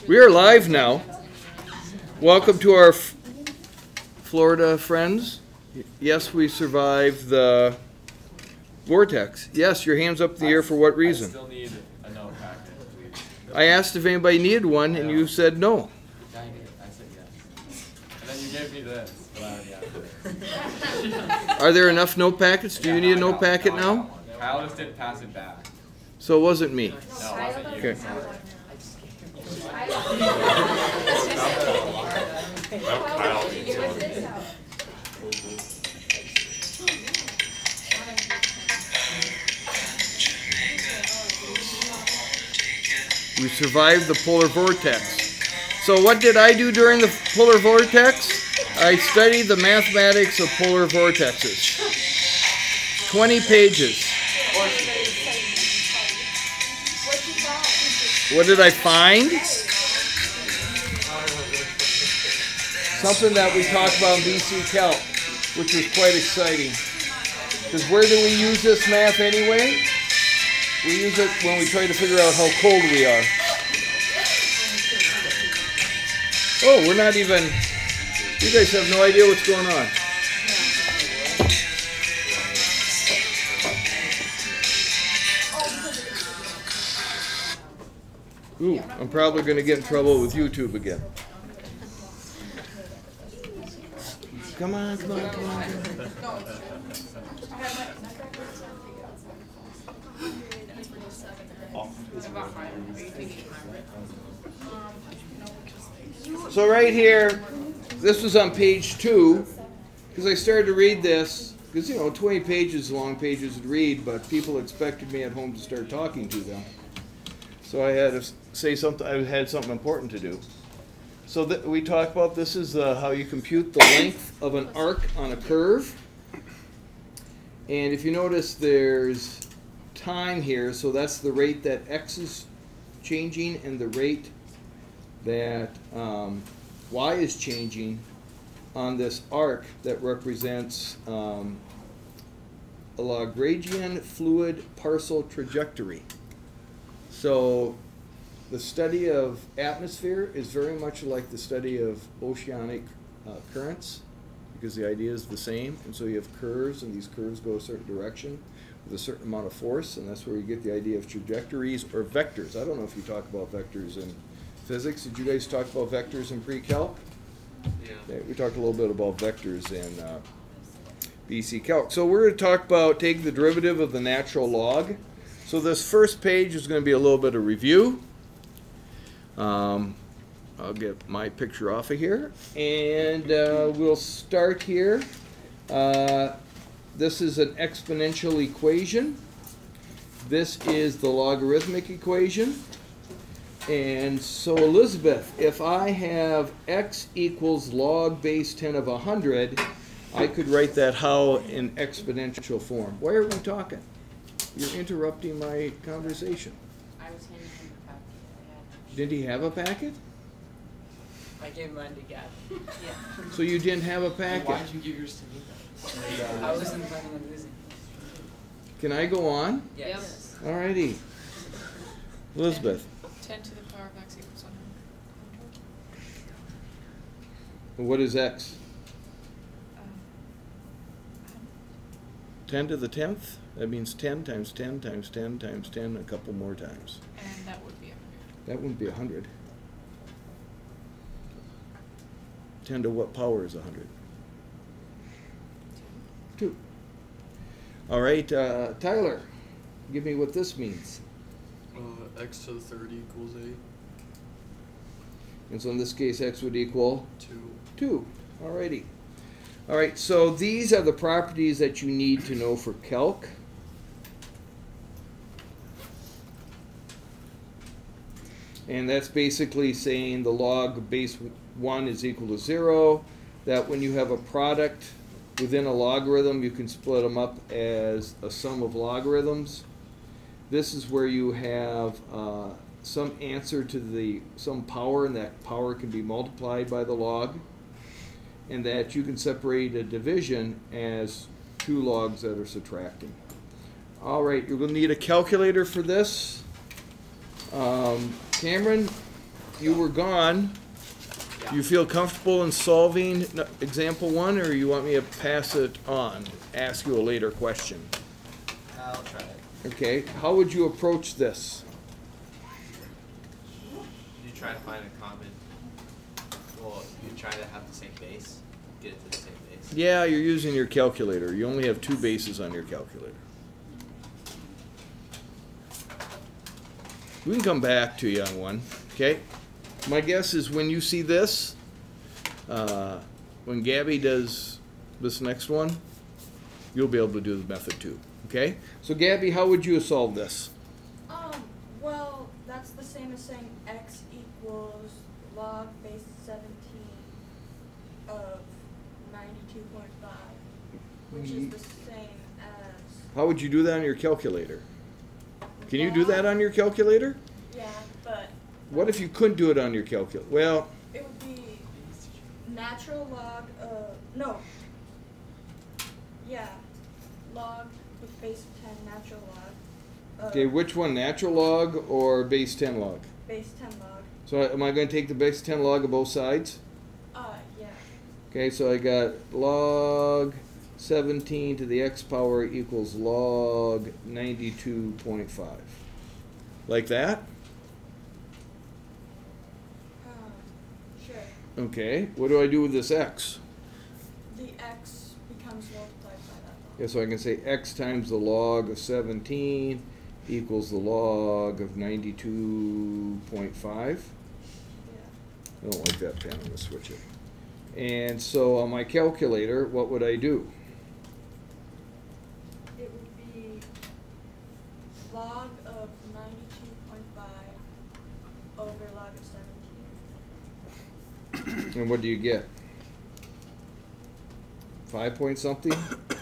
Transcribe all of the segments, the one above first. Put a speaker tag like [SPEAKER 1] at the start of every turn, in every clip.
[SPEAKER 1] We are live now. Welcome to our Florida friends. Yes, we survived the vortex. Yes, your hands up in the air for what reason?
[SPEAKER 2] I still need a note packet, please.
[SPEAKER 1] I asked if anybody needed one, and you said no.
[SPEAKER 2] I said yes. And then you gave me this. But I already have it.
[SPEAKER 1] Are there enough note packets? Do you need a note packet now?
[SPEAKER 2] Kyle just didn't pass it back.
[SPEAKER 1] So it wasn't me.
[SPEAKER 2] No, it wasn't you.
[SPEAKER 1] Okay. We survived the polar vortex. So what did I do during the polar vortex? I studied the mathematics of polar vortexes. 20 pages. What did I find? Something that we talked about in BC Calc, which was quite exciting. Because where do we use this math anyway? We use it when we try to figure out how cold we are. Oh, we're not even... You guys have no idea what's going on. Ooh, I'm probably going to get in trouble with YouTube again. Come on, come on, come on. So right here, this was on page 2, because I started to read this, because 20 pages, long pages to read, but people expected me at home to start talking to them. So I had to say something, I had something important to do. So we talked about this is how you compute the length of an arc on a curve. And if you notice, there's time here, so that's the rate that x is changing and the rate that y is changing on this arc that represents a Lagrangian fluid parcel trajectory. So the study of atmosphere is very much like the study of oceanic currents, because the idea is the same. And so you have curves, and these curves go a certain direction with a certain amount of force, and that's where you get the idea of trajectories or vectors. I don't know if you talk about vectors in physics. Did you guys talk about vectors in pre-calc? Yeah. We talked a little bit about vectors in BC Calc. So we're going to talk about taking the derivative of the natural log. So this first page is going to be a little bit of review. I'll get my picture off of here, and we'll start here. This is an exponential equation. This is the logarithmic equation. And so Elizabeth, if I have x equals log base 10 of 100, I could write that how in exponential form. Why are we talking? You're interrupting my conversation.
[SPEAKER 3] I was handing him the packet.
[SPEAKER 1] Did he have a packet?
[SPEAKER 3] I gave mine to Gab. Yeah.
[SPEAKER 1] So you didn't have a packet?
[SPEAKER 2] Why did you give yours to me then?
[SPEAKER 3] I wasn't planning on losing.
[SPEAKER 1] Can I go on?
[SPEAKER 3] Yes.
[SPEAKER 1] Alrighty. Elizabeth.
[SPEAKER 4] 10 to the power of x equals 100.
[SPEAKER 1] What is x? 10 to the 10th? That means 10 times 10 times 10 times 10 a couple more times.
[SPEAKER 4] And that would be 100.
[SPEAKER 1] That wouldn't be 100. 10 to what power is 100? 2. All right, Tyler, give me what this means.
[SPEAKER 5] X to the 30 equals 8.
[SPEAKER 1] And so in this case, x would equal?
[SPEAKER 5] 2.
[SPEAKER 1] 2. All righty. All right, so these are the properties that you need to know for calc. And that's basically saying the log base 1 is equal to 0, that when you have a product within a logarithm, you can split them up as a sum of logarithms. This is where you have some answer to some power, and that power can be multiplied by the log, and that you can separate a division as 2 logs that are subtracting. All right, you're going to need a calculator for this. Cameron, you were gone. You feel comfortable in solving example 1, or you want me to pass it on, ask you a later question?
[SPEAKER 2] I'll try it.
[SPEAKER 1] Okay, how would you approach this?
[SPEAKER 2] You try to find a common. Well, you try to have the same base, get it to the same base.
[SPEAKER 1] Yeah, you're using your calculator. You only have 2 bases on your calculator. We can come back to you on one, okay? My guess is when you see this, when Gabby does this next one, you'll be able to do the method too, okay? So Gabby, how would you solve this?
[SPEAKER 6] Well, that's the same as saying x equals log base 17 of 92.5, which is the same as...
[SPEAKER 1] How would you do that on your calculator? Can you do that on your calculator?
[SPEAKER 6] Yeah, but...
[SPEAKER 1] What if you couldn't do it on your calculator? Well,
[SPEAKER 6] it would be natural log of... No. Yeah. Log with base of 10 natural log.
[SPEAKER 1] okay, which one, natural log or base 10 log?
[SPEAKER 6] Base 10 log.
[SPEAKER 1] So am I going to take the base 10 log of both sides?
[SPEAKER 6] Yeah.
[SPEAKER 1] Okay, so I got log 17 to the x power equals log 92.5. Like that?
[SPEAKER 6] Sure.
[SPEAKER 1] Okay, what do I do with this x?
[SPEAKER 6] The x becomes multiplied by that log.
[SPEAKER 1] Yeah, so I can say x times the log of 17 equals the log of 92.5.
[SPEAKER 6] Yeah.
[SPEAKER 1] I don't like that pen, I'm going to switch it. And so on my calculator, what would I do?
[SPEAKER 6] It would be log of 92.5 over log of 17.
[SPEAKER 1] And what do you get? 5 point something?
[SPEAKER 4] 1.598.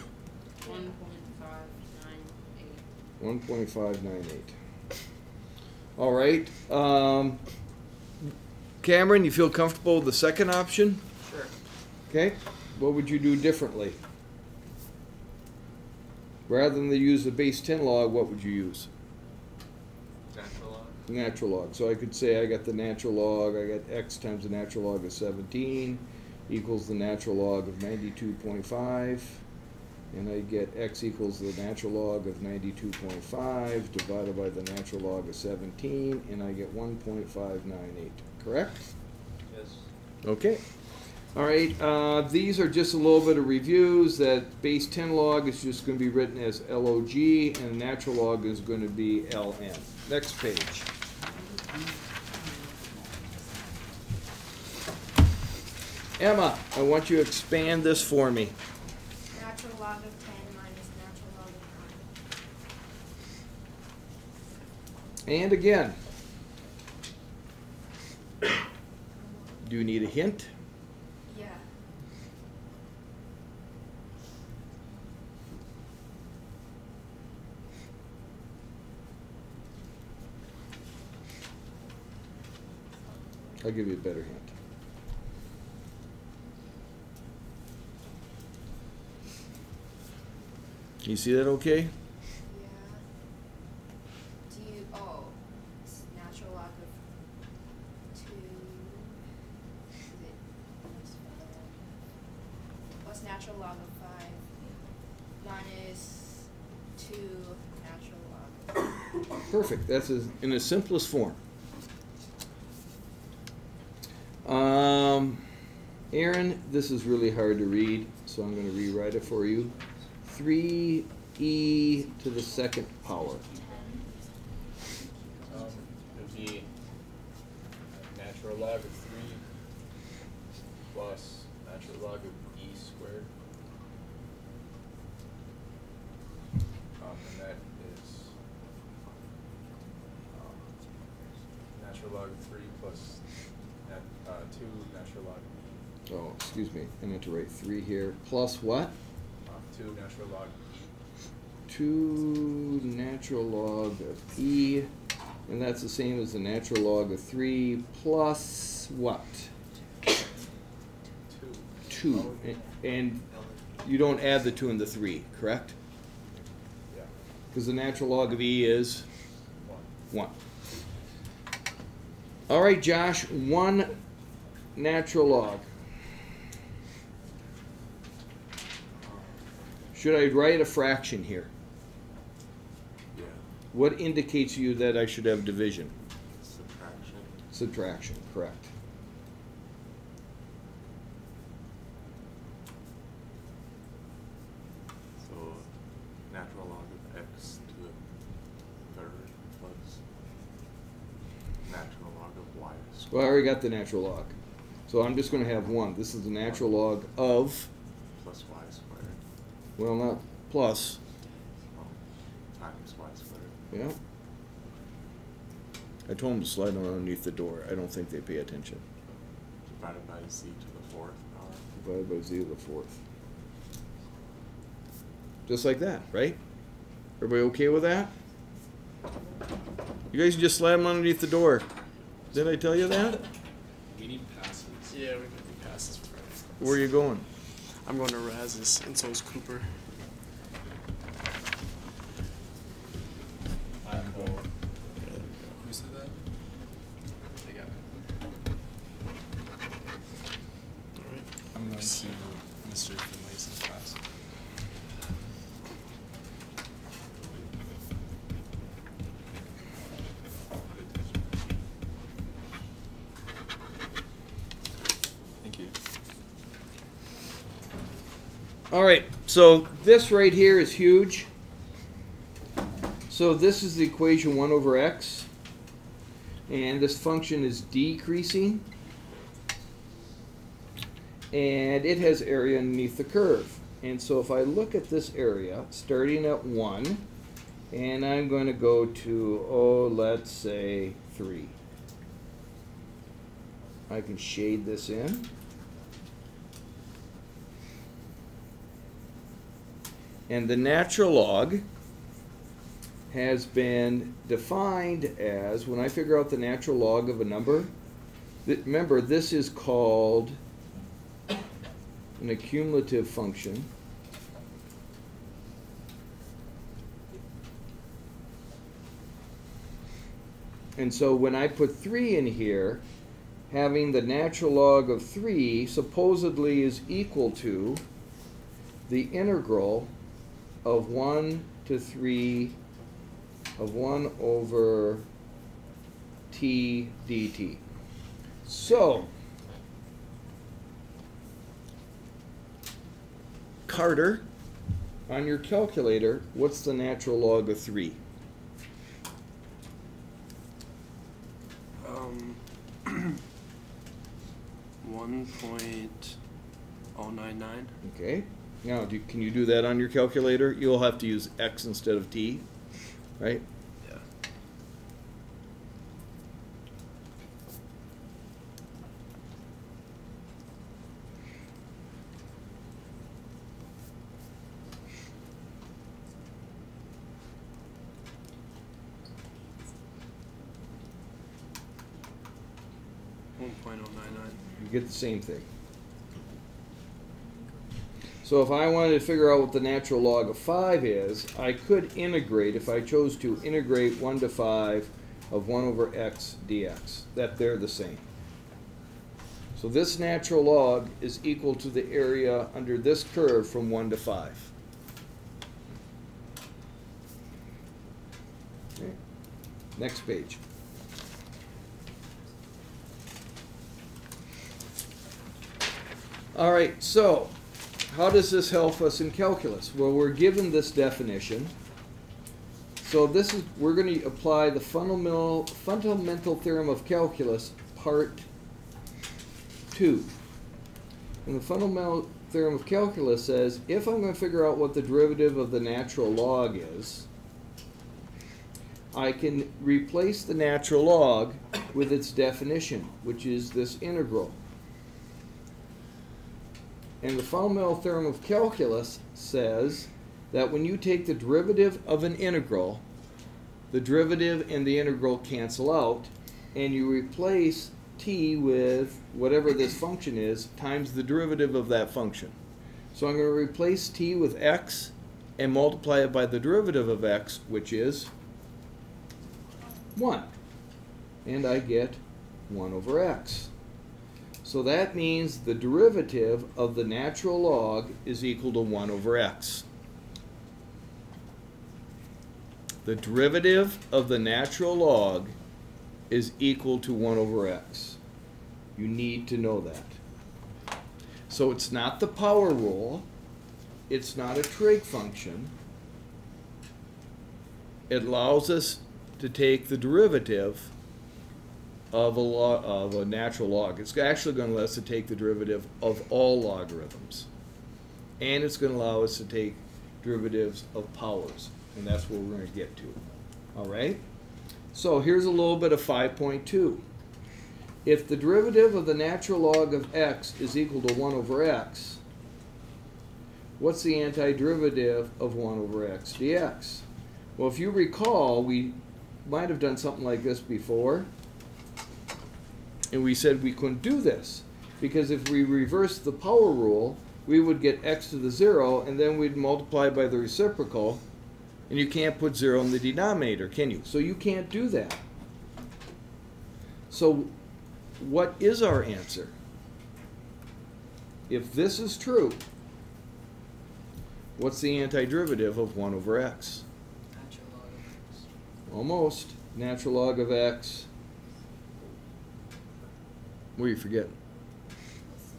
[SPEAKER 1] 1.598. All right. Cameron, you feel comfortable with the second option?
[SPEAKER 2] Sure.
[SPEAKER 1] Okay. What would you do differently? Rather than use the base 10 log, what would you use?
[SPEAKER 2] Natural log.
[SPEAKER 1] Natural log. So I could say I got the natural log, I got x times the natural log of 17 equals the natural log of 92.5. And I get x equals the natural log of 92.5 divided by the natural log of 17, and I get 1.598. Correct?
[SPEAKER 2] Yes.
[SPEAKER 1] Okay. All right. These are just a little bit of reviews. That base 10 log is just going to be written as log, and natural log is going to be ln. Next page. Emma, I want you to expand this for me.
[SPEAKER 6] Natural log of 10 minus natural log of 9.
[SPEAKER 1] And again, do you need a hint?
[SPEAKER 6] Yeah.
[SPEAKER 1] I'll give you a better hint. You see that okay?
[SPEAKER 7] Yeah. Do you, it's natural log of 2, is it, what's natural log of 5 minus 2 natural log of
[SPEAKER 1] Perfect. That's in the simplest form. Aaron, this is really hard to read, so I'm going to rewrite it for you. 3e to the second power.
[SPEAKER 2] It would be natural log of 3 plus natural log of e squared. And that is natural log of 3 plus 2 natural log of e.
[SPEAKER 1] Oh, excuse me. I meant to write 3 here. Plus what?
[SPEAKER 2] 2 natural log of e.
[SPEAKER 1] 2 natural log of e. And that's the same as the natural log of 3 plus what? 2. And you don't add the 2 and the 3, correct?
[SPEAKER 2] Yeah.
[SPEAKER 1] Because the natural log of e is
[SPEAKER 2] 1.
[SPEAKER 1] 1. All right, Josh, 1 natural log. Should I write a fraction here?
[SPEAKER 8] Yeah.
[SPEAKER 1] What indicates to you that I should have division?
[SPEAKER 8] Subtraction.
[SPEAKER 1] Subtraction, correct.
[SPEAKER 8] So natural log of x to the 3rd plus natural log of y squared.
[SPEAKER 1] Well, I already got the natural log. So I'm just going to have 1. This is the natural log of,
[SPEAKER 8] Plus y squared.
[SPEAKER 1] well, not plus,
[SPEAKER 8] Times y squared.
[SPEAKER 1] yeah. I told them to slide on underneath the door. I don't think they pay attention.
[SPEAKER 8] Divided by z to the 4th power.
[SPEAKER 1] Divided by z to the 4th. Just like that, right? Everybody okay with that? You guys can just slide them underneath the door. Did I tell you that?
[SPEAKER 5] We need passes. Yeah, we need passes for Friday.
[SPEAKER 1] Where are you going?
[SPEAKER 5] I'm going to Raz's, and so is Cooper. Who said that? They got it. Alright. I'm going to Mr. Finlay's class. Thank you.
[SPEAKER 1] All right, so this right here is huge. So this is the equation 1 over x. And this function is decreasing. And it has area underneath the curve. And so if I look at this area, starting at 1, and I'm going to go to, oh, let's say 3. I can shade this in. And the natural log has been defined as, when I figure out the natural log of a number, remember this is called an accumulative function. And so when I put 3 in here, having the natural log of 3 supposedly is equal to the integral of 1 to 3 of 1 over t dt. So, Carter, on your calculator, what's the natural log of 3?
[SPEAKER 5] 1.099.
[SPEAKER 1] Okay. Now, can you do that on your calculator? You'll have to use x instead of t, right?
[SPEAKER 5] Yeah.
[SPEAKER 1] You get the same thing. So if I wanted to figure out what the natural log of 5 is, I could integrate, if I chose to, integrate 1 to 5 of 1 over x dx. That they're the same. So this natural log is equal to the area under this curve from 1 to 5. Okay. Next page. All right, so how does this help us in calculus? Well, we're given this definition. So this is, we're going to apply the fundamental theorem of calculus, part 2. And the fundamental theorem of calculus says, if I'm going to figure out what the derivative of the natural log is, I can replace the natural log with its definition, which is this integral. And the fundamental theorem of calculus says that when you take the derivative of an integral, the derivative and the integral cancel out, and you replace t with whatever this function is times the derivative of that function. So I'm going to replace t with x and multiply it by the derivative of x, which is 1. And I get 1 over x. So that means the derivative of the natural log is equal to 1 over x. The derivative of the natural log is equal to 1 over x. You need to know that. So it's not the power rule. It's not a trig function. It allows us to take the derivative of a natural log. It's actually going to let us to take the derivative of all logarithms. And it's going to allow us to take derivatives of powers. And that's what we're going to get to. All right? So here's a little bit of 5.2. If the derivative of the natural log of x is equal to 1 over x, what's the antiderivative of 1 over x dx? Well, if you recall, we might have done something like this before. And we said we couldn't do this, because if we reversed the power rule, we would get x to the 0, and then we'd multiply by the reciprocal, and you can't put 0 in the denominator, can you? So you can't do that. So what is our answer? If this is true, what's the antiderivative of 1 over x?
[SPEAKER 3] Natural log of x.
[SPEAKER 1] Almost. Natural log of x. What are you forgetting?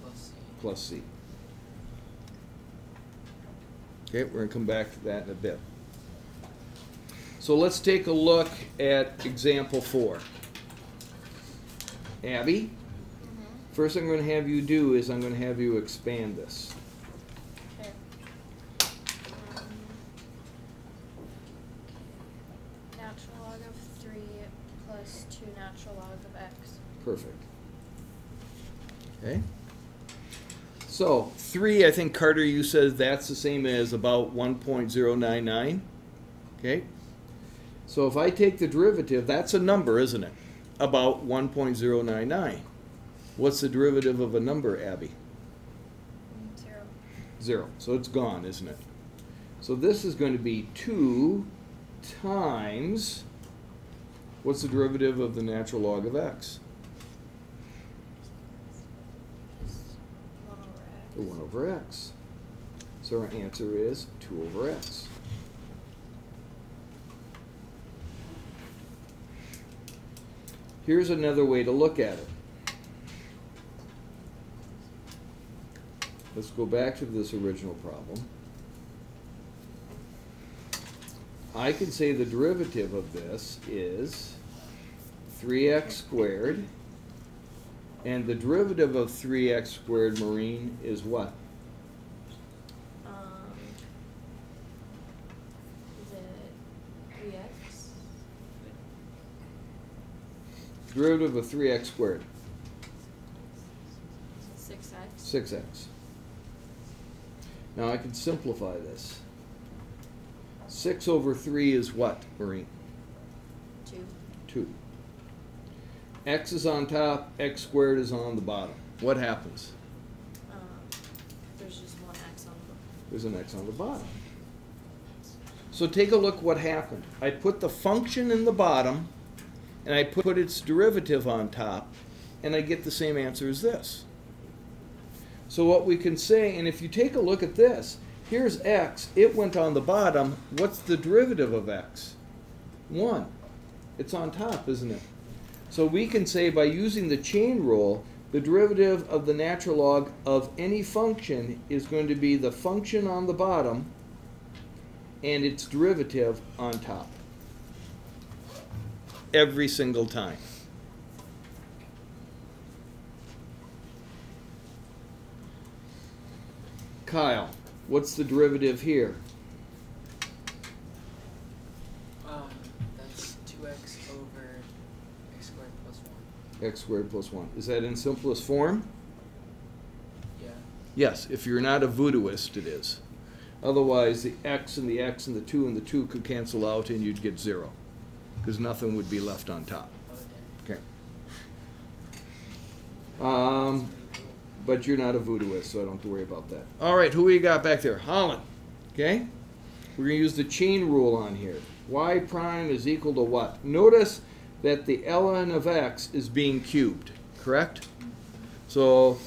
[SPEAKER 3] Plus c.
[SPEAKER 1] Plus c. Okay, we're going to come back to that in a bit. So let's take a look at example 4. Abby, first thing I'm going to have you do is I'm going to have you expand this.
[SPEAKER 6] Okay. Natural log of 3 plus 2 natural log of x.
[SPEAKER 1] Perfect. Okay. So 3, I think Carter, you said that's the same as about 1.099. Okay. So if I take the derivative, that's a number, isn't it? About 1.099. What's the derivative of a number, Abby?
[SPEAKER 6] 0.
[SPEAKER 1] 0. So it's gone, isn't it? So this is going to be 2 times, what's the derivative of the natural log of x?
[SPEAKER 6] Just 1 over x.
[SPEAKER 1] 1 over x. So our answer is 2 over x. Here's another way to look at it. Let's go back to this original problem. I can say the derivative of this is 3x squared, and the derivative of 3x squared, Maureen, is what?
[SPEAKER 6] Is it 3x?
[SPEAKER 1] Derivative of 3x squared,
[SPEAKER 6] 6x?
[SPEAKER 1] 6x. Now I can simplify this. 6 over 3 is what, Maureen?
[SPEAKER 6] 2.
[SPEAKER 1] 2. X is on top, x squared is on the bottom. What happens?
[SPEAKER 6] There's just one x on the
[SPEAKER 1] There's an x on the bottom. So take a look what happened. I put the function in the bottom, and I put its derivative on top, and I get the same answer as this. So what we can say, and if you take a look at this, here's x, it went on the bottom. What's the derivative of x? 1. It's on top, isn't it? So we can say by using the chain rule, the derivative of the natural log of any function is going to be the function on the bottom and its derivative on top. Every single time. Kyle, what's the derivative here?
[SPEAKER 3] That's 2x over x squared plus 1.
[SPEAKER 1] X squared plus 1. Is that in simplest form?
[SPEAKER 3] Yeah.
[SPEAKER 1] Yes, if you're not a voodooist, it is. Otherwise, the x and the x and the 2 and the 2 could cancel out and you'd get 0. Because nothing would be left on top.
[SPEAKER 3] Okay.
[SPEAKER 1] Okay. But you're not a voodooist, so I don't have to worry about that. All right, who we got back there? Holland. Okay? We're going to use the chain rule on here. Y prime is equal to what? Notice that the ln of x is being cubed, correct? So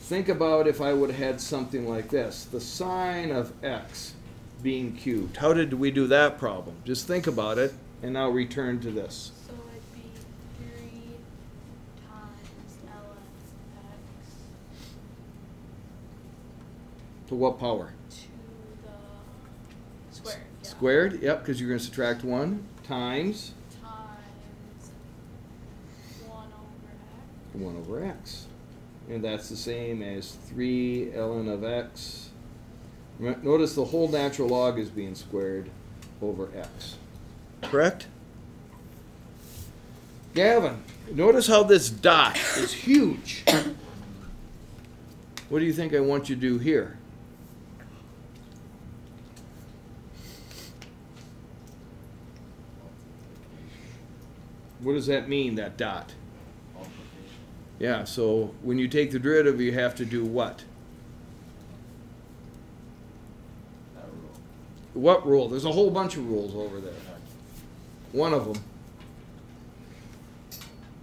[SPEAKER 1] think about if I would have had something like this, the sine of x being cubed. How did we do that problem? Just think about it, and now return to this.
[SPEAKER 6] So it'd be 3 times ln x
[SPEAKER 1] To what power?
[SPEAKER 6] to the squared. Yeah.
[SPEAKER 1] Squared, yep, because you're going to subtract 1 times
[SPEAKER 6] Times 1 over x.
[SPEAKER 1] 1 over x. And that's the same as 3 ln of x. Notice the whole natural log is being squared over x. Correct? Gavin, notice how this dot is huge. What do you think I want you to do here? What does that mean, that dot? Yeah, so when you take the derivative, you have to do what?
[SPEAKER 9] That rule.
[SPEAKER 1] What rule? There's a whole bunch of rules over there. One of them.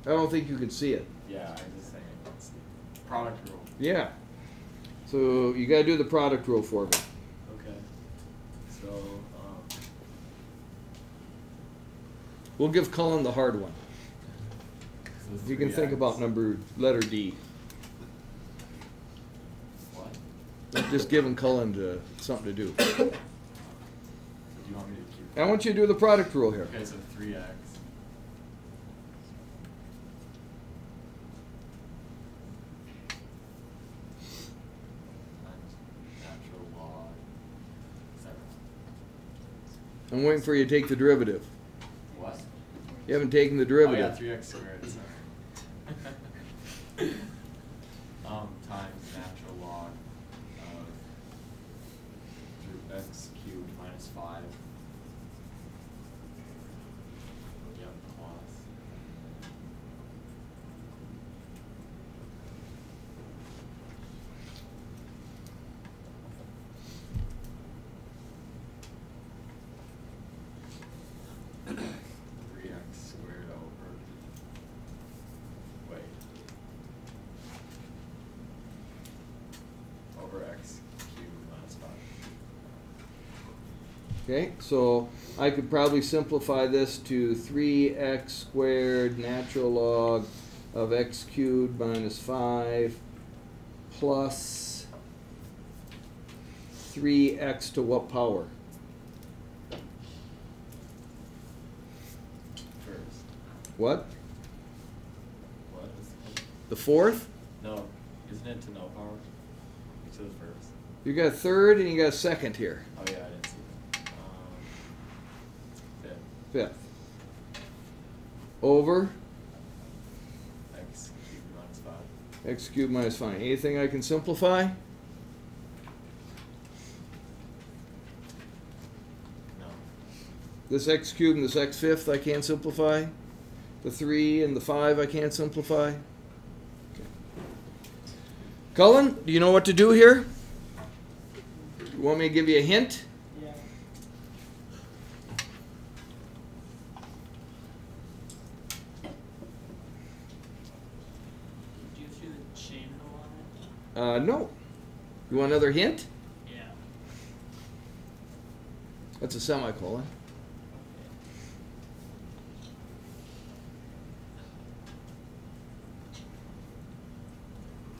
[SPEAKER 1] I don't think you can see it.
[SPEAKER 9] Yeah, I just saying it's the product rule.
[SPEAKER 1] Yeah. So you got to do the product rule for me.
[SPEAKER 9] Okay. So,
[SPEAKER 1] We'll give Cullen the hard one.
[SPEAKER 9] so
[SPEAKER 1] You can think
[SPEAKER 9] 3x.
[SPEAKER 1] about letter D.
[SPEAKER 9] What?
[SPEAKER 1] I'm just giving Cullen something to do.
[SPEAKER 9] Do you want me to keep?
[SPEAKER 1] I want you to do the product rule here.
[SPEAKER 9] Okay, so 3x. Times natural log 7.
[SPEAKER 1] I'm waiting for you to take the derivative.
[SPEAKER 9] What?
[SPEAKER 1] You haven't taken the
[SPEAKER 9] Oh
[SPEAKER 1] derivative.
[SPEAKER 9] yeah, 3x squared. Sorry. Times natural log of x cubed minus 5. Yep, plus. Three x squared over. Wait. Over x cubed minus 5.
[SPEAKER 1] Okay, so I could probably simplify this to 3x squared natural log of x cubed minus 5 plus 3x to what power?
[SPEAKER 9] First.
[SPEAKER 1] What?
[SPEAKER 9] What is
[SPEAKER 1] The fourth?
[SPEAKER 9] no, isn't it to no power? To the first.
[SPEAKER 1] You got a third and you got a second here.
[SPEAKER 9] Oh yeah, I didn't see that. Fifth.
[SPEAKER 1] Fifth. Over
[SPEAKER 9] X cubed minus 5.
[SPEAKER 1] x cubed minus 5. Anything I can simplify?
[SPEAKER 9] No.
[SPEAKER 1] This x cubed and this x fifth I can't simplify. The 3 and the 5 I can't simplify. Okay. Cullen, do you know what to do here? You want me to give you a hint?
[SPEAKER 3] Yeah. Do you see the chain rule on it?
[SPEAKER 1] No. You want another hint?
[SPEAKER 3] Yeah.
[SPEAKER 1] That's a semicolon.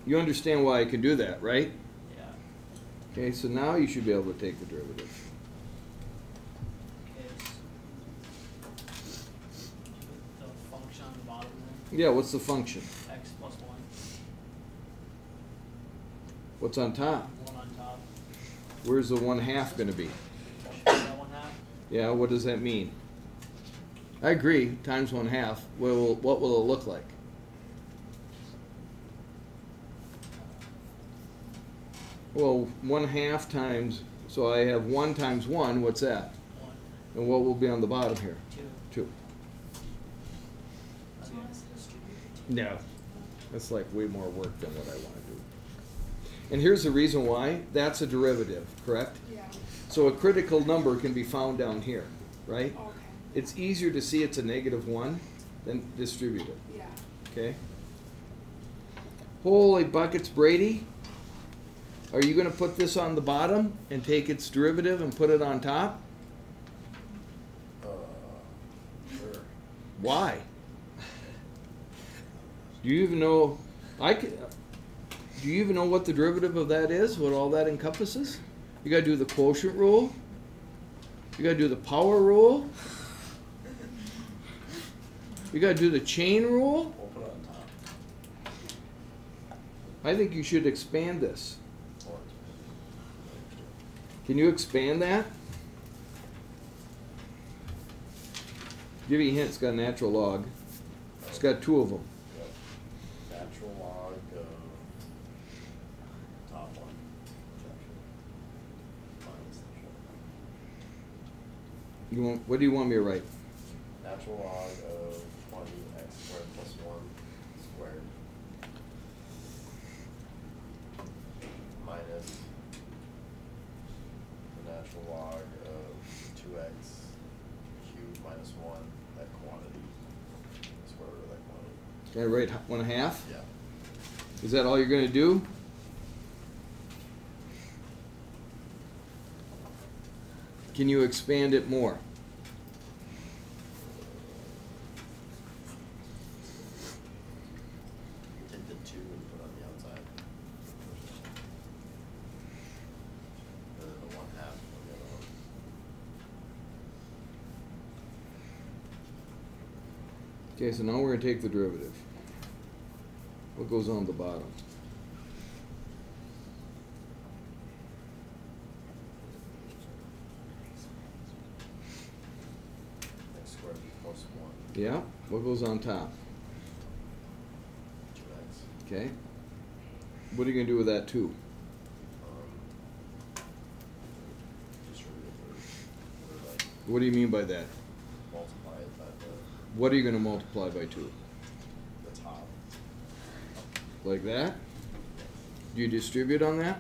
[SPEAKER 1] You understand why I can do that, right?
[SPEAKER 3] Yeah.
[SPEAKER 1] Okay, so now you should be able to take the derivative.
[SPEAKER 3] Okay. The function on the bottom
[SPEAKER 1] Yeah, what's the function?
[SPEAKER 3] then, x plus 1.
[SPEAKER 1] What's on top?
[SPEAKER 3] 1 on top.
[SPEAKER 1] Where's the 1/2 going to be?
[SPEAKER 3] Is that 1/2?
[SPEAKER 1] Yeah, what does that mean? I agree, times 1/2. What will it look like? Well, 1/2 times, so I have 1 times 1, what's that?
[SPEAKER 3] 1,
[SPEAKER 1] And what will be on the bottom here?
[SPEAKER 3] 2.
[SPEAKER 1] 2.
[SPEAKER 3] So
[SPEAKER 1] No. That's like way more work than what I want to do. And here's the reason why. That's a derivative, correct?
[SPEAKER 7] Yeah.
[SPEAKER 1] So a critical number can be found down here, right?
[SPEAKER 7] Okay.
[SPEAKER 1] it's easier to see it's a -1 than distribute it.
[SPEAKER 7] Yeah.
[SPEAKER 1] Okay? Holy buckets, Brady. Are you going to put this on the bottom and take its derivative and put it on top?
[SPEAKER 10] Sure.
[SPEAKER 1] Why? Do you even know? Do you even know what the derivative of that is? What all that encompasses? You got to do the quotient rule. You got to do the power rule. You got to do the chain rule.
[SPEAKER 10] We'll put it on top.
[SPEAKER 1] I think you should expand this. Can you expand that? Give you a hint. It's got a natural log. It's got 2 of them.
[SPEAKER 10] Yep. Natural log of top one. Minus the short.
[SPEAKER 1] You want? What do you want me to write?
[SPEAKER 10] Natural log of 20x squared plus 1 squared minus the natural log of 2x cubed minus 1, that quantity, square root of that quantity.
[SPEAKER 1] Can I write 1/2?
[SPEAKER 10] Yeah.
[SPEAKER 1] Is that all you're going to do? Can you expand it more?
[SPEAKER 10] Take the 2 and put it on the outside. And then the 1/2 on the other one.
[SPEAKER 1] Okay, so now we're going to take the derivative. What goes on the bottom?
[SPEAKER 10] X squared plus 1.
[SPEAKER 1] Yeah? What goes on top?
[SPEAKER 10] 2x.
[SPEAKER 1] Okay? What are you going to do with that 2?
[SPEAKER 10] Distribute it or like
[SPEAKER 1] What do you mean by that?
[SPEAKER 10] multiply it by
[SPEAKER 1] What are you going to multiply by 2?
[SPEAKER 10] the top.
[SPEAKER 1] Like that? Do you distribute on that?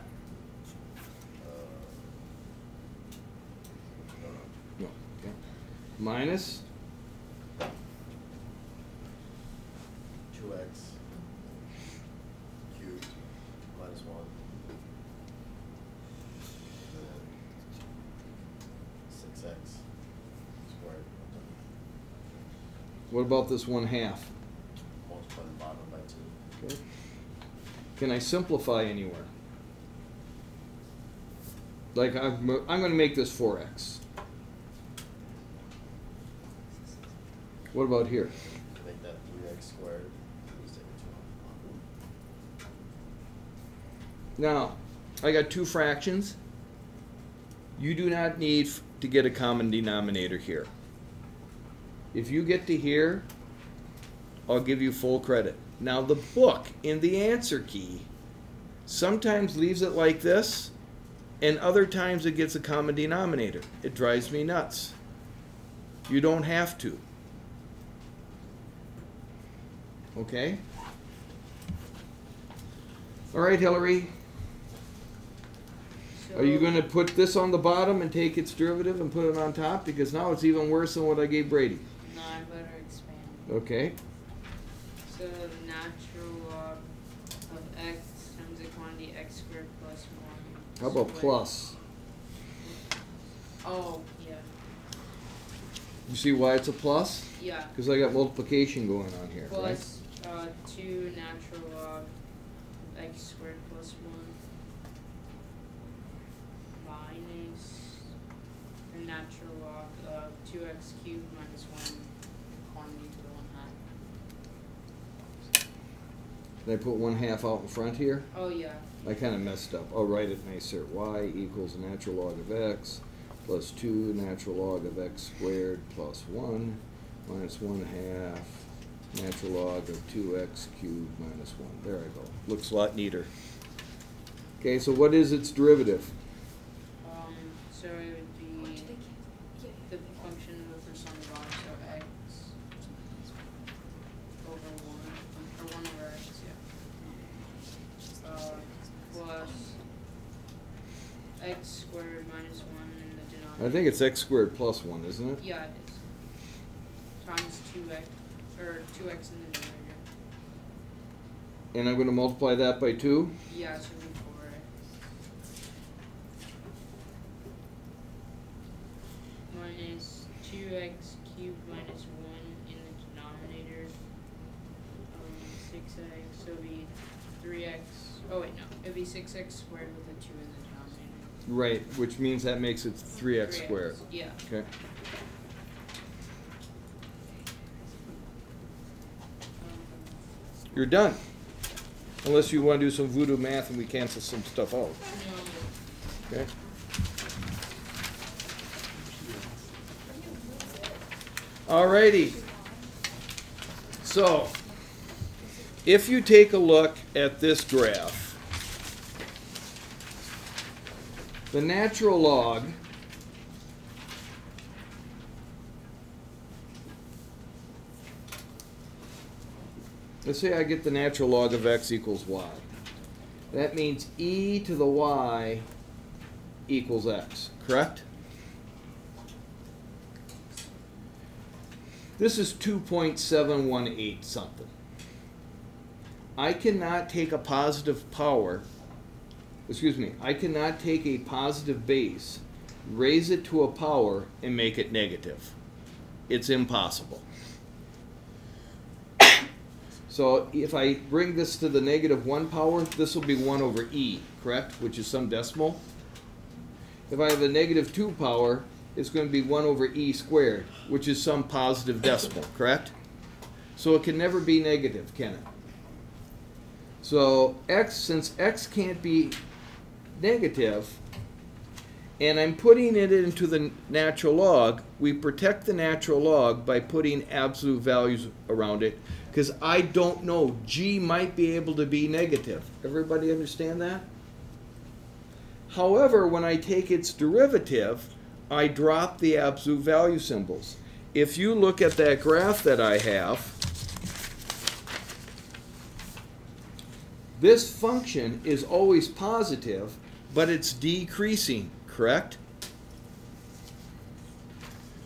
[SPEAKER 10] No.
[SPEAKER 1] No. Okay. Minus?
[SPEAKER 10] 2x cubed minus 1. And then 6x squared.
[SPEAKER 1] What about this 1/2?
[SPEAKER 10] Multiply the bottom by 2.
[SPEAKER 1] Okay. Can I simplify anywhere? Like I'm going to make this 4x. What about here?
[SPEAKER 10] To make that 3x squared, just take a 2 off.
[SPEAKER 1] Now, I got 2 fractions. You do not need to get a common denominator here. If you get to here, I'll give you full credit. Now, the book in the answer key sometimes leaves it like this, and other times it gets a common denominator. It drives me nuts. You don't have to. Okay? All right, Hillary. Are you going to put this on the bottom and take its derivative and put it on top? Because now it's even worse than what I gave Brady.
[SPEAKER 3] No, I better expand.
[SPEAKER 1] Okay.
[SPEAKER 3] So the natural log of x times the quantity x squared plus 1.
[SPEAKER 1] How about
[SPEAKER 3] squared.
[SPEAKER 1] plus?
[SPEAKER 3] Oh, yeah.
[SPEAKER 1] You see why it's a plus?
[SPEAKER 3] Yeah.
[SPEAKER 1] Because I got multiplication going on here, right?
[SPEAKER 3] Plus 2 natural log of x squared plus 1 minus the natural log of 2x cubed minus 1 quantity to the 1/2.
[SPEAKER 1] Did I put 1/2 out in front here?
[SPEAKER 3] Oh, yeah.
[SPEAKER 1] I kind of messed up. I'll write it nicer. Y equals natural log of x plus 2 natural log of x squared plus 1 minus 1/2 natural log of 2x cubed minus 1. There I go. Looks a lot neater. Okay, so what is its derivative?
[SPEAKER 3] So it would be the function of the first on the bottom, so x over 1, or 1 over x, yeah. Plus x squared minus 1 in the denominator.
[SPEAKER 1] I think it's x squared plus 1, isn't it?
[SPEAKER 3] Yeah, it is. or 2x in the numerator.
[SPEAKER 1] And I'm going to multiply that by 2.
[SPEAKER 3] Yeah, so it'll be 4x. Minus 2x cubed minus 1 in the denominator. 6x, so it'll be 3x. Oh wait, no. It'll be 6x squared with a 2 in the denominator.
[SPEAKER 1] Right, which means that makes it 3x squared.
[SPEAKER 3] Yeah.
[SPEAKER 1] Okay. You're done. Unless you want to do some voodoo math and we cancel some stuff out.
[SPEAKER 3] No.
[SPEAKER 1] Okay. Alrighty. So, if you take a look at this graph, the natural log let's say I get the natural log of x equals y. That means e to the y equals x, correct? This is 2.718 something. I cannot take a positive power, I cannot take a positive base, raise it to a power, and make it negative. It's impossible. So if I bring this to the -1 power, this will be 1 over e, correct? Which is some decimal. If I have a -2 power, it's going to be 1 over e squared, which is some positive decimal, correct? So it can never be negative, can it? So since x can't be negative, and I'm putting it into the natural log, we protect the natural log by putting absolute values around it, because I don't know, g might be able to be negative. Everybody understand that? However, when I take its derivative, I drop the absolute value symbols. If you look at that graph that I have, this function is always positive, but it's decreasing, correct?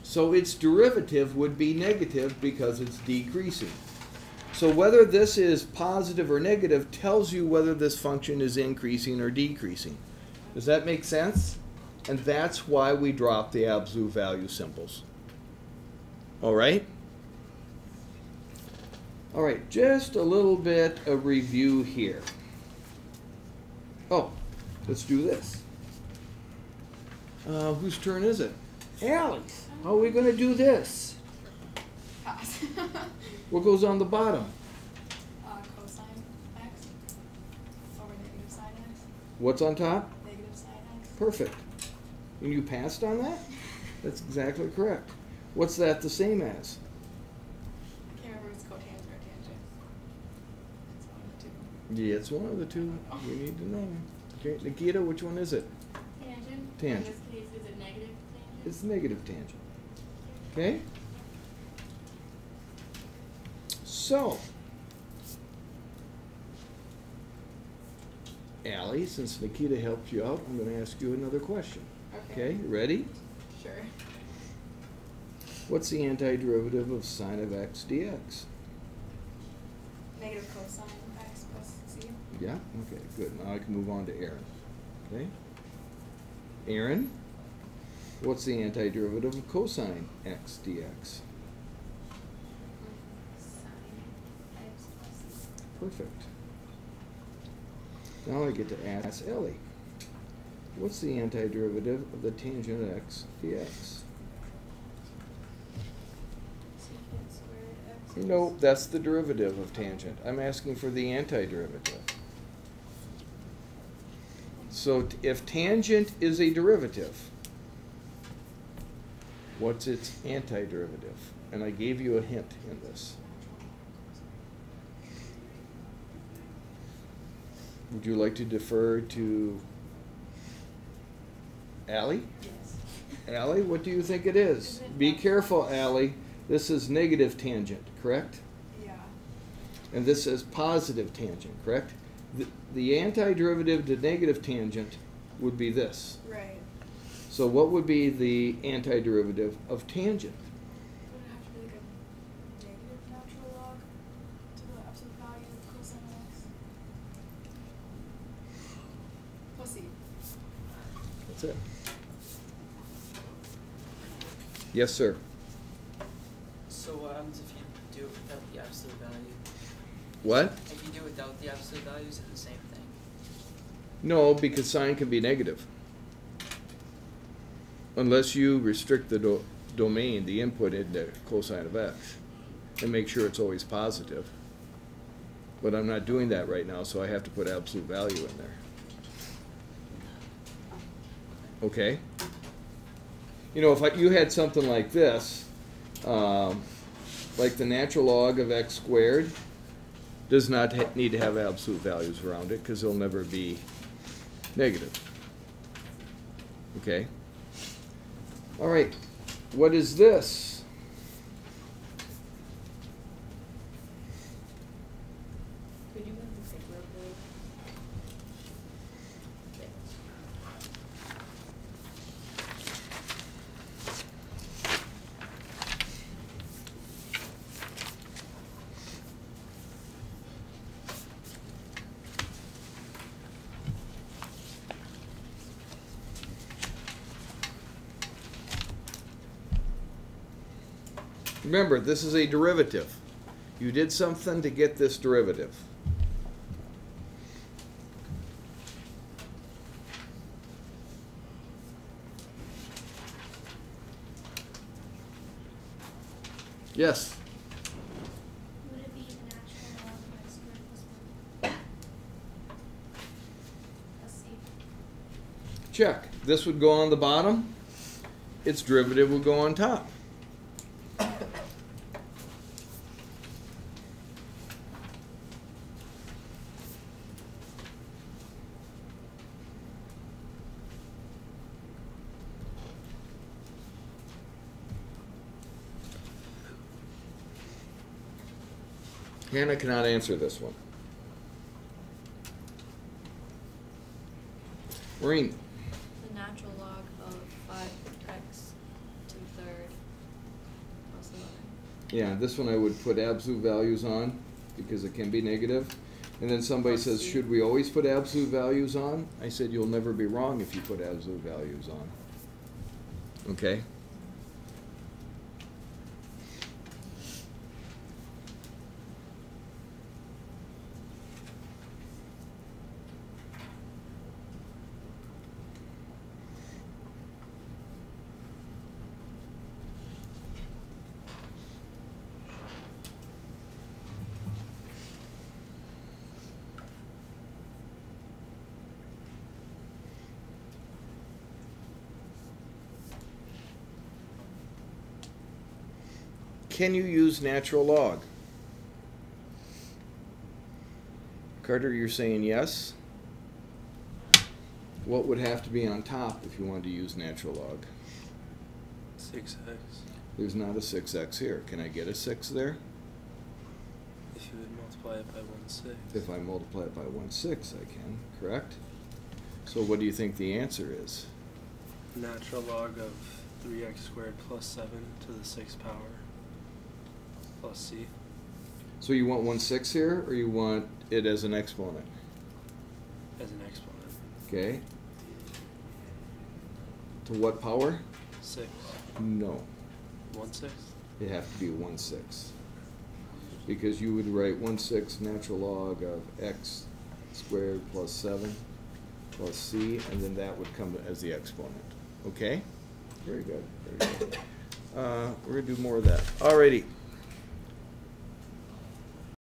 [SPEAKER 1] So its derivative would be negative because it's decreasing. So whether this is positive or negative tells you whether this function is increasing or decreasing. Does that make sense? And that's why we drop the absolute value symbols. All right? All right, just a little bit of review here. Oh, let's do this. Whose turn is it? Allie's. How are we going to do this?
[SPEAKER 7] Pass.
[SPEAKER 1] What goes on the bottom?
[SPEAKER 7] Cosine x over negative sine x.
[SPEAKER 1] What's on top?
[SPEAKER 7] Negative sine x.
[SPEAKER 1] Perfect. And you passed on that? That's exactly correct. What's that the same as?
[SPEAKER 7] I can't remember if it's cotangent or tangent. It's one of the two.
[SPEAKER 1] Yeah, it's one of the two. You need to know. Okay, Nikita, which one is it?
[SPEAKER 7] Tangent.
[SPEAKER 1] Tangent.
[SPEAKER 7] In this case, is it negative tangent?
[SPEAKER 1] It's negative tangent. Okay? So, Allie, since Nikita helped you out, I'm going to ask you another question. Okay, you ready?
[SPEAKER 7] Sure.
[SPEAKER 1] What's the antiderivative of sine of x dx?
[SPEAKER 7] Negative cosine of x plus c.
[SPEAKER 1] Yeah? Okay, good. Now I can move on to Aaron. Okay? Aaron, what's the antiderivative of cosine x dx?
[SPEAKER 7] Sine x plus c.
[SPEAKER 1] Perfect. Now I get to ask Ellie. What's the antiderivative of the tangent of x dx?
[SPEAKER 7] Secant squared x.
[SPEAKER 1] No, that's the derivative of tangent. I'm asking for the antiderivative. So if tangent is a derivative, what's its antiderivative? And I gave you a hint in this. Would you like to defer to Allie?
[SPEAKER 7] Yes.
[SPEAKER 1] Allie, what do you think it is? Be careful, Allie. This is negative tangent, correct?
[SPEAKER 7] Yeah.
[SPEAKER 1] And this is positive tangent, correct? The antiderivative to negative tangent would be this.
[SPEAKER 7] Right.
[SPEAKER 1] So what would be the antiderivative of tangent?
[SPEAKER 7] Would it have to be like a negative natural
[SPEAKER 1] That's it. Yes, sir.
[SPEAKER 11] So what happens if you do it without the absolute value?
[SPEAKER 1] What?
[SPEAKER 11] If you do it without the absolute value, is it the same thing?
[SPEAKER 1] No, because sign can be negative. Unless you restrict the domain, the input into cosine of x, and make sure it's always positive. But I'm not doing that right now, so I have to put absolute value in there. Okay? You know, if you had something like this, like the natural log of x squared, does not need to have absolute values around it because they'll never be negative. Okay? All right. What is this?
[SPEAKER 3] Could you move the paper, please?
[SPEAKER 1] Remember, this is a derivative. You did something to get this derivative. Yes?
[SPEAKER 6] Would it be the natural log of x squared plus 1? Let's see.
[SPEAKER 1] Check. This would go on the bottom. Its derivative would go on top. Hannah cannot answer this one. Maureen.
[SPEAKER 4] The natural log of 5x to the third plus 11.
[SPEAKER 1] Yeah, this one I would put absolute values on because it can be negative. And then somebody
[SPEAKER 3] Plus
[SPEAKER 1] says,
[SPEAKER 3] C.
[SPEAKER 1] should we always put absolute values on? I said, you'll never be wrong if you put absolute values on. Okay? Can you use natural log? Carter, you're saying yes? What would have to be on top if you wanted to use natural log?
[SPEAKER 5] 6x.
[SPEAKER 1] There's not a 6x here. Can I get a 6 there?
[SPEAKER 5] If you would multiply it by 1/6.
[SPEAKER 1] If I multiply it by 1/6, I can, correct? So what do you think the answer is?
[SPEAKER 5] Natural log of 3x squared plus 7 to the 6th power plus c.
[SPEAKER 1] So you want 1/6 here, or you want it as an exponent?
[SPEAKER 5] As an exponent.
[SPEAKER 1] Okay. To what power?
[SPEAKER 5] 6.
[SPEAKER 1] No.
[SPEAKER 5] 1/6?
[SPEAKER 1] It have to be 1/6. Because you would write 1/6 natural log of x squared plus 7 plus c, and then that would come as the exponent. Okay? Very good. Very good. We're going to do more of that. Alrighty.